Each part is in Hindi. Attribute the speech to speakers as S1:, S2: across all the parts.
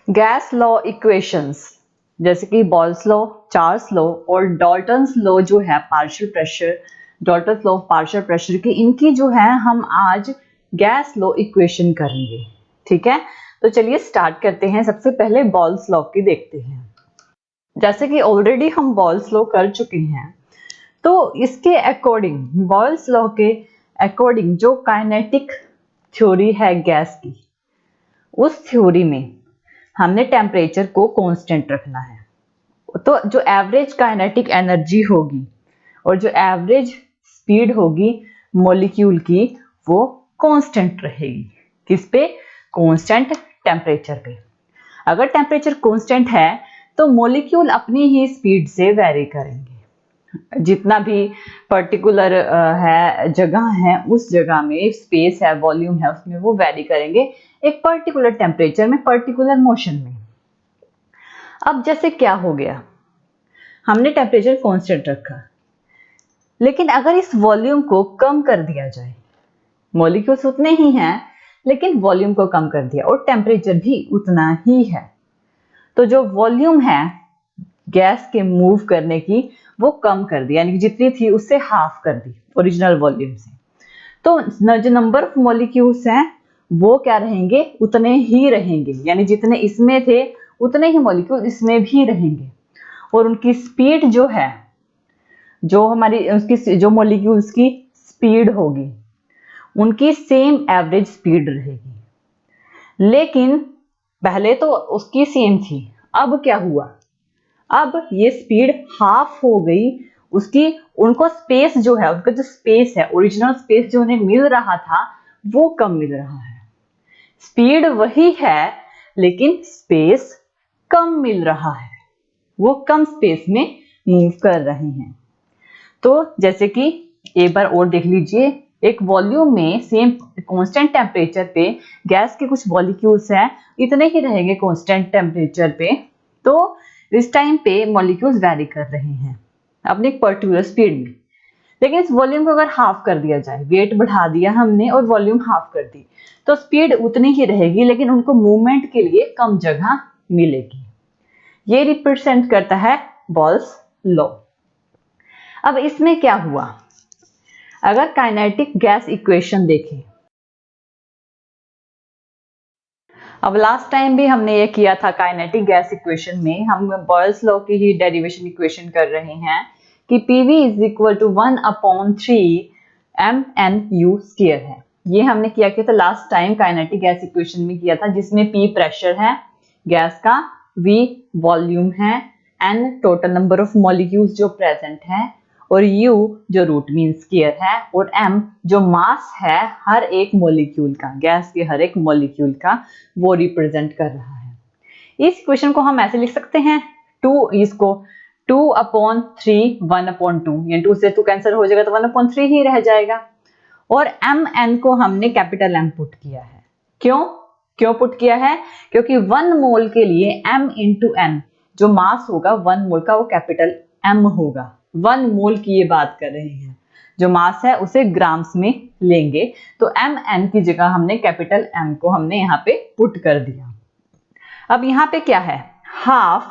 S1: गैस लॉ इक्वेशंस जैसे कि बॉल्स लॉ, चार्ल्स लॉ और डाल्टन्स लॉ जो है partial pressure, Dalton's law of partial pressure की, इनकी जो है हम आज गैस लॉ इक्वेशन करेंगे। ठीक है, तो चलिए स्टार्ट करते हैं। सबसे पहले बॉल्स लॉ की देखते हैं। जैसे कि ऑलरेडी हम बॉल्स लॉ कर चुके हैं, तो इसके अकॉर्डिंग, बॉल्स लॉ के अकॉर्डिंग जो काइनेटिक थ्योरी है गैस की, उस थ्योरी में हमने टेम्परेचर को कांस्टेंट रखना है। तो जो एवरेज काइनेटिक एनर्जी होगी और जो एवरेज स्पीड होगी मॉलिक्यूल की, वो कांस्टेंट रहेगी। किस पे? कांस्टेंट टेम्परेचर पे। अगर टेम्परेचर कांस्टेंट है तो मॉलिक्यूल अपनी ही स्पीड से वेरी करेंगे। जितना भी पर्टिकुलर है जगह है, उस जगह में स्पेस है, वॉल्यूम है, उसमें वो वेरी करेंगे एक पर्टिकुलर टेम्परेचर में, पर्टिकुलर मोशन में। अब जैसे क्या हो गया, हमने टेम्परेचर कांस्टेंट रखा, लेकिन अगर इस वॉल्यूम को कम कर दिया जाए, मॉलिक्यूल्स उतने ही हैं लेकिन वॉल्यूम को कम कर दिया और टेम्परेचर भी उतना ही है, तो जो वॉल्यूम है गैस के मूव करने की वो कम कर दी, यानी कि जितनी थी उससे हाफ कर दी ओरिजिनल वॉल्यूम से। तो जो नंबर ऑफ मॉलिक्यूल्स हैं वो क्या रहेंगे? उतने ही रहेंगे, यानी जितने इसमें थे उतने ही मॉलिक्यूल इसमें भी रहेंगे। और उनकी स्पीड जो है, जो हमारी उसकी जो मॉलिक्यूल्स की स्पीड होगी, उनकी सेम एवरेज स्पीड रहेगी। लेकिन पहले तो उसकी सेम थी, अब क्या हुआ? अब ये स्पीड हाफ हो गई उसकी। उनको स्पेस जो है, उनका जो स्पेस है, ओरिजिनल स्पेस जो उन्हें मिल रहा था, वो कम मिल रहा है। स्पीड वही है लेकिन स्पेस कम मिल रहा है, वो कम स्पेस में मूव कर रहे हैं। तो जैसे कि एक बार और देख लीजिए, एक वॉल्यूम में सेम कांस्टेंट टेम्परेचर पे गैस के कुछ मॉलिक्यूल्स हैं, इतने ही रहेंगे कांस्टेंट टेम्परेचर पे। तो इस टाइम पे मॉलिक्यूल्स वैरी कर रहे हैं अपनी एक पर्टिकुलर स्पीड में। लेकिन इस वॉल्यूम को अगर हाफ कर दिया जाए, वेट बढ़ा दिया हमने और वॉल्यूम हाफ कर दी, तो स्पीड उतनी ही रहेगी लेकिन उनको मूवमेंट के लिए कम जगह मिलेगी। ये रिप्रेजेंट करता है बॉल्स लॉ। अब इसमें क्या हुआ, अगर काइनेटिक गैस इक्वेशन देखें, अब लास्ट टाइम भी हमने ये किया था काइनेटिक गैस इक्वेशन में, हम बॉयल्स लॉ की ही डेरिवेशन इक्वेशन कर रहे हैं कि PV is equal to 1/3 mnu square है। ये हमने किया था last time, kinetic gas equation में किया था, जिसमें P प्रेशर है गैस का, V वॉल्यूम है, N total number of molecules जो प्रेजेंट है, और U जो रूट मीन स्क्वायर है, और M जो मास है हर एक मॉलिक्यूल का, गैस के हर एक मॉलिक्यूल का, वो रिप्रेजेंट कर रहा है। इस इक्वेशन को हम ऐसे लिख सकते हैं, 2/3 1/2, यानी 2 से 2 कैंसिल हो जाएगा तो 1/3 ही रह जाएगा। और mn को हमने कैपिटल M पुट किया है। क्यों पुट किया है? क्योंकि 1 मोल के लिए m इंटू n जो मास होगा 1 मोल का, वो कैपिटल M होगा। 1 मोल की ये बात कर रहे हैं, जो मास है उसे ग्राम्स में लेंगे, तो mn की जगह हमने कैपिटल M को हमने यहाँ पे पुट कर दिया। अब यहाँ पे क्या है? हाफ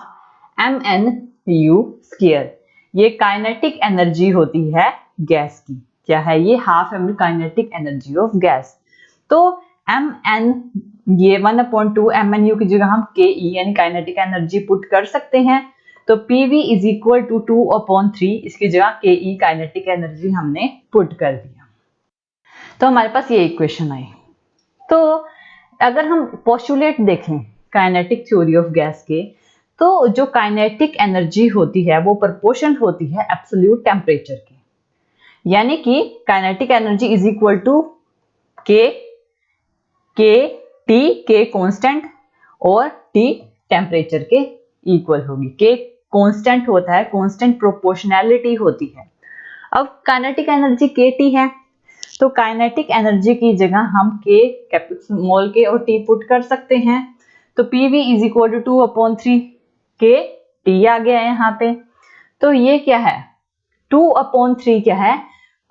S1: mnu स्क्वायर, ये काइनेटिक एनर्जी होती है गैस की। क्या है ये? Half kinetic energy of gas. तो mn, ये 1/2 mnu की जगह हम ke यानी काइनेटिक एनर्जी पुट कर सकते हैं। तो PV इज इक्वल टू 2/3, इसकी जगह ke काइनेटिक एनर्जी हमने पुट कर दिया। तो हमारे पास ये इक्वेशन आई। तो अगर हम पोस्टुलेट देखें काइनेटिक थ्योरी ऑफ गैस के, तो जो काइनेटिक एनर्जी होती है वो प्रोपोर्शनल होती है एब्सोल्यूट टेम्परेचर के, यानी कि kinetic energy is equal to K constant और T टेम्परेचर के इक्वल होगी। के कांस्टेंट होता है, कांस्टेंट प्रोपोर्शनैलिटी होती है। अब काइनेटिक एनर्जी KT है, तो काइनेटिक एनर्जी की जगह हम K स्मॉल k और T पुट कर सकते हैं। तो PV इज इक्वल टू 2/3 के T आ गया है यहाँ पे। तो ये क्या है? 2/3 क्या है?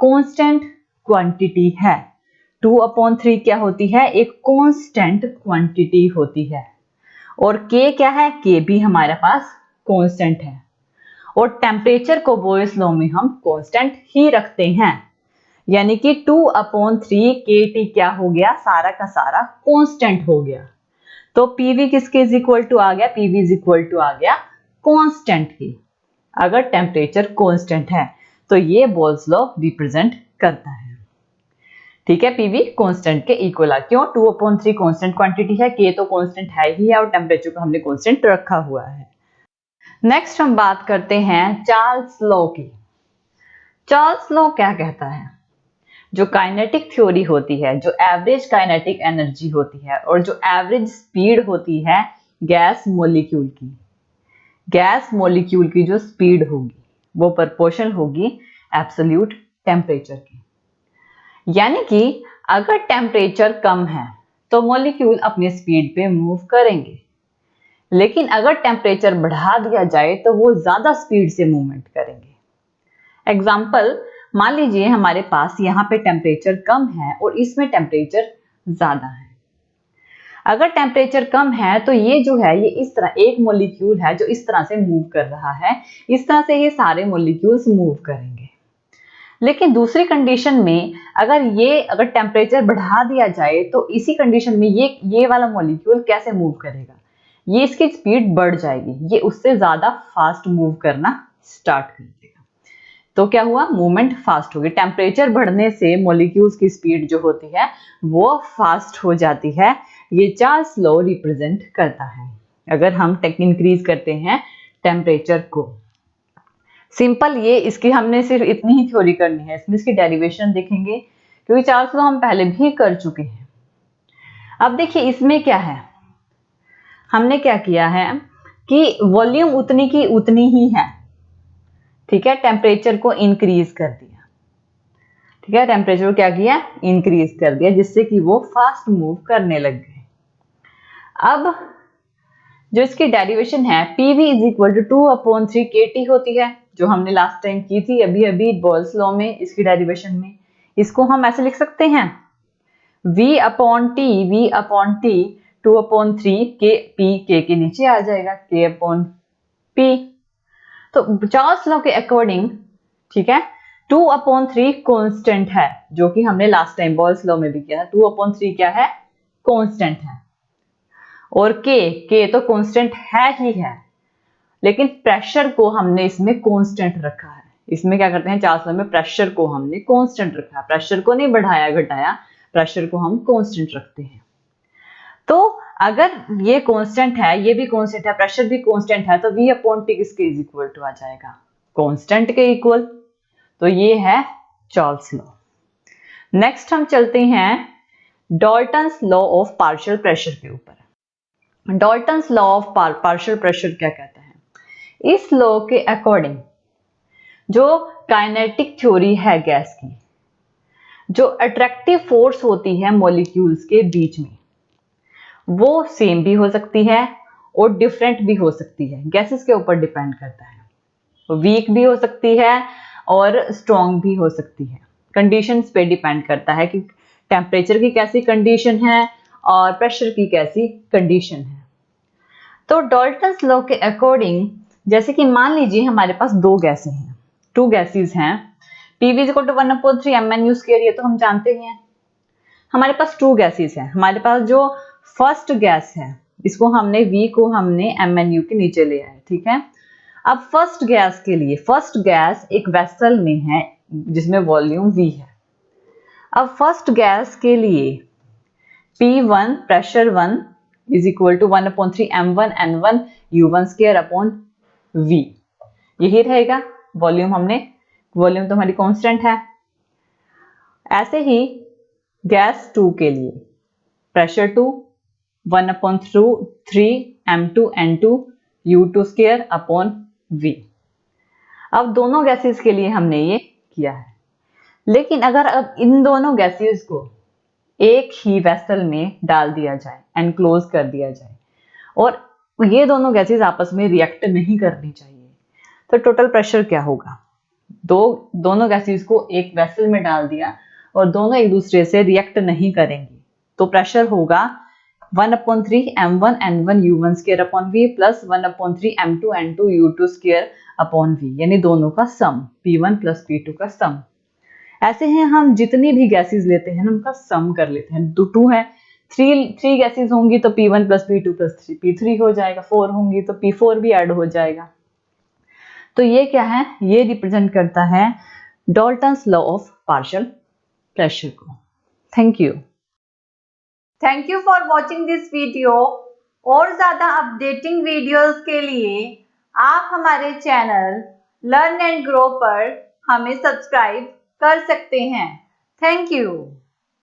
S1: कांस्टेंट क्वांटिटी है। 2/3 क्या होती है? एक कांस्टेंट क्वांटिटी होती है। और K क्या है, K भी हमारे पास कांस्टेंट है, और टेम्परेचर को बोयस लॉ में हम कांस्टेंट ही रखते हैं, यानी कि 2/3 kT क्या हो गया, सारा का सारा कांस्टेंट हो गया। तो PV किसके इज इक्वल टू आ गया, PV इज इक्वल टू आ गया कांस्टेंट की। अगर टेम्परेचर कांस्टेंट है तो ये बोल्स लॉ रिप्रेजेंट करता है। ठीक है, PV कांस्टेंट के इक्वल आ, क्यों, 2/3 कांस्टेंट क्वांटिटी है, K तो कांस्टेंट है ही है और टेम्परेचर को हमने कांस्टेंट रखा हुआ है। नेक्स्ट हम बात करते हैं चार्ल्स लॉ की। चार्ल्स लॉ क्या कहता है, जो काइनेटिक थ्योरी होती है, जो एवरेज काइनेटिक एनर्जी होती है और जो एवरेज स्पीड होती है गैस मॉलिक्यूल की, गैस मॉलिक्यूल की जो स्पीड होगी वो प्रोपोर्शनल होगी एब्सोल्यूट टेम्परेचर की। यानी कि अगर टेम्परेचर कम है तो मॉलिक्यूल अपनी स्पीड पे मूव करेंगे, लेकिन अगर टेम्परेचर बढ़ा दिया जाए तो वो ज्यादा स्पीड से मूवमेंट करेंगे। एग्जाम्पल, मान लीजिए हमारे पास यहाँ पे टेम्परेचर कम है और इसमें टेम्परेचर ज्यादा है। अगर टेम्परेचर कम है तो ये जो है, ये इस तरह एक मॉलिक्यूल है जो इस तरह से मूव कर रहा है, इस तरह से ये सारे मॉलिक्यूल्स मूव करेंगे। लेकिन दूसरी कंडीशन में अगर टेम्परेचर बढ़ा दिया जाए तो इसी कंडीशन में ये वाला मॉलिक्यूल कैसे मूव करेगा, ये इसकी स्पीड बढ़ जाएगी, ये उससे ज्यादा फास्ट मूव करना स्टार्ट कर देगा। तो क्या हुआ, मूवमेंट फास्ट होगी। टेम्परेचर बढ़ने से मॉलिक्यूल्स की स्पीड जो होती है वो फास्ट हो जाती है। ये चार्ल्स लॉ रिप्रेजेंट करता है अगर हम इंक्रीज करते हैं टेम्परेचर को। सिंपल, ये इसकी हमने सिर्फ इतनी ही थ्योरी करनी है, इसमें इसकी डेरिवेशन देखेंगे क्योंकि चार्ल्स लॉ हम पहले भी कर चुके हैं। अब देखिए इसमें क्या है, हमने क्या किया है कि वॉल्यूम उतनी की उतनी ही है, ठीक है, टेम्परेचर को इंक्रीज कर दिया, ठीक है, टेम्परेचर को क्या किया, इंक्रीज कर दिया, जिससे कि वो फास्ट मूव करने लग गए। अब जो इसकी डेरिवेशन है PV is equal to 2/3 kT होती है, जो हमने लास्ट टाइम की थी अभी अभी बोल्स लॉ में, इसकी डेरिवेशन में। इसको हम ऐसे लिख सकते हैं V/T 2/3 K, P K के नीचे आ जाएगा, K/P। तो चार्ल्स लॉ के अकॉर्डिंग, ठीक है, 2/3 कांस्टेंट है, जो कि हमने लास्ट टाइम बोल्स लॉ में भी किया था। 2/3 क्या है, कांस्टेंट है, और K तो कांस्टेंट है ही है, लेकिन प्रेशर को हमने इसमें कांस्टेंट रखा है। इसमें क्या करते हैं, चार्ल्स लॉ में प्रेशर को हमने कांस्टेंट रखा है, प्रेशर को नहीं बढ़ाया घटाया, प्रेशर को हम कांस्टेंट रखते हैं। तो अगर ये कांस्टेंट है, ये भी कांस्टेंट है, प्रेशर भी कांस्टेंट है, तो V/T किसके इज इक्वल टू आ जाएगा, कांस्टेंट के इक्वल। तो ये है चार्ल्स लॉ। नेक्स्ट हम चलते हैं Dalton's law of partial pressure के ऊपर। Dalton's law of partial pressure क्या कहता है, इस लॉ के अकॉर्डिंग जो काइनेटिक थ्योरी है गैस की, जो अट्रैक्टिव फोर्स होती है मॉलिक्यूल्स के बीच में, वो सेम भी हो सकती है और डिफरेंट भी हो सकती है, गैसेस के ऊपर डिपेंड करता है। वीक भी हो सकती है और स्ट्रॉन्ग भी हो सकती है, कंडीशंस पे डिपेंड करता है कि टेम्परेचर की कैसी कंडीशन है और प्रेशर की कैसी कंडीशन है। तो डाल्टन्स लॉ के अकॉर्डिंग, जैसे कि मान लीजिए हमारे पास दो गैसें हैं, टू गैसेस हैं, PV is equal to 1/3 MnU², ये तो हम जानते ही हैं। हमारे पास टू गैसेस हैं, हमारे पास जो फर्स्ट गैस है, इसको हमने V को हमने MnU के नीचे ले आए, ठीक है। अब फर्स्ट गैस के लिए, फर्स्ट गैस एक वेसल में है जिसमें वॉल्यूम V है। अब फर्स्ट गैस के लिए P1 pressure 1 is equal to 1/3 M1N1 U1² upon V, यही रहेगा वॉल्यूम तो हमारी कांस्टेंट है। ऐसे ही गैस 2 के लिए pressure 2 1/3 M2N2 U2² upon V। अब दोनों गैसेस के लिए हमने ये किया है, लेकिन अगर अब इन दोनों गैसेस को एक ही वेसल में डाल दिया जाए, एनक्लोज कर दिया जाए, और ये दोनों गैसेस आपस में रिएक्ट नहीं करनी चाहिए, तो टोटल प्रेशर क्या होगा, दोनों गैसेस को एक वेसल में डाल दिया और दोनों एक दूसरे से रिएक्ट नहीं करेंगी, तो प्रेशर होगा 1/3 m1 n1 u1 square upon v plus 1/3 m2 n2 u2 square upon v, यानी दोनों का सम p1 प्लस p2 का सम। ऐसे हैं हम जितनी भी गैसेस लेते हैं उनका सम कर लेते हैं। 2 है, 3 गैसेस होंगी तो p1 plus p2 plus p3 हो जाएगा, 4 होंगी तो p4 भी ऐड हो जाएगा। तो ये क्या है, ये रिप्रेजेंट करता है Dalton's law of partial pressure को। Thank you.
S2: Thank you for watching this video. और ज़्यादा अपडेटिंग वीडियोस के लिए आप हमारे चैनल लर्न एंड ग्रो पर हमें सब्सक्राइब कर सकते हैं। Thank you.